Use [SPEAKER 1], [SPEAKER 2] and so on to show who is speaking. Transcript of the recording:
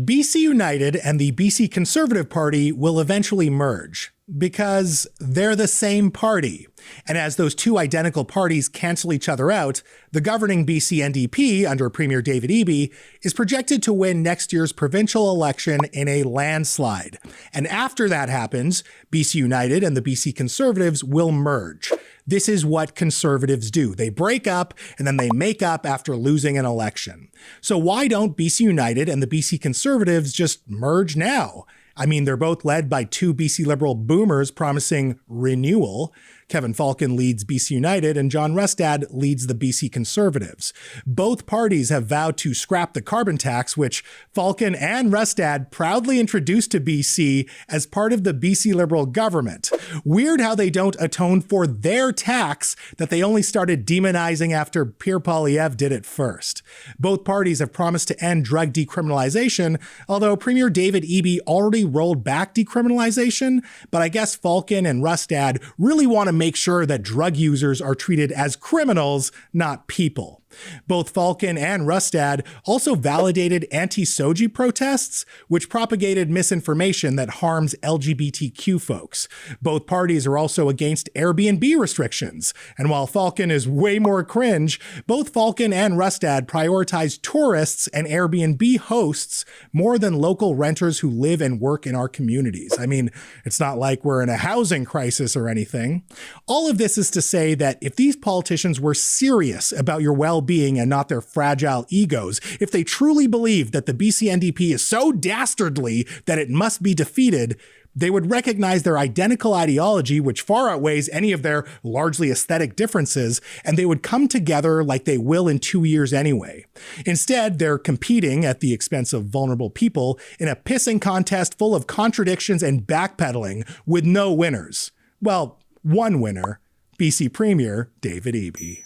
[SPEAKER 1] BC United and the BC Conservative Party will eventually merge because they're the same party. And as those two identical parties cancel each other out, the governing BC NDP under Premier David Eby is projected to win next year's provincial election in a landslide. And after that happens, BC United and the BC Conservatives will merge. This is what conservatives do. They break up and then they make up after losing an election. So why don't BC United and the BC Conservatives just merge now? I mean, they're both led by two BC Liberal boomers promising renewal. Kevin Falcon leads BC United and John Rustad leads the BC Conservatives. Both parties have vowed to scrap the carbon tax, which Falcon and Rustad proudly introduced to BC as part of the BC Liberal government. Weird how they don't atone for their tax that they only started demonizing after Pierre Poilievre did it first. Both parties have promised to end drug decriminalization, although Premier David Eby already rolled back decriminalization, but I guess Falcon and Rustad really want to make sure that drug users are treated as criminals, not people. Both Falcon and Rustad also validated anti-SOGI protests, which propagated misinformation that harms LGBTQ folks. Both parties are also against Airbnb restrictions. And while Falcon is way more cringe, both Falcon and Rustad prioritize tourists and Airbnb hosts more than local renters who live and work in our communities. I mean, it's not like we're in a housing crisis or anything. All of this is to say that if these politicians were serious about your well-being and not their fragile egos, if they truly believed that the BC NDP is so dastardly that it must be defeated, they would recognize their identical ideology, which far outweighs any of their largely aesthetic differences, and they would come together like they will in 2 years anyway. Instead, they're competing at the expense of vulnerable people in a pissing contest full of contradictions and backpedaling with no winners. Well, one winner, BC Premier David Eby.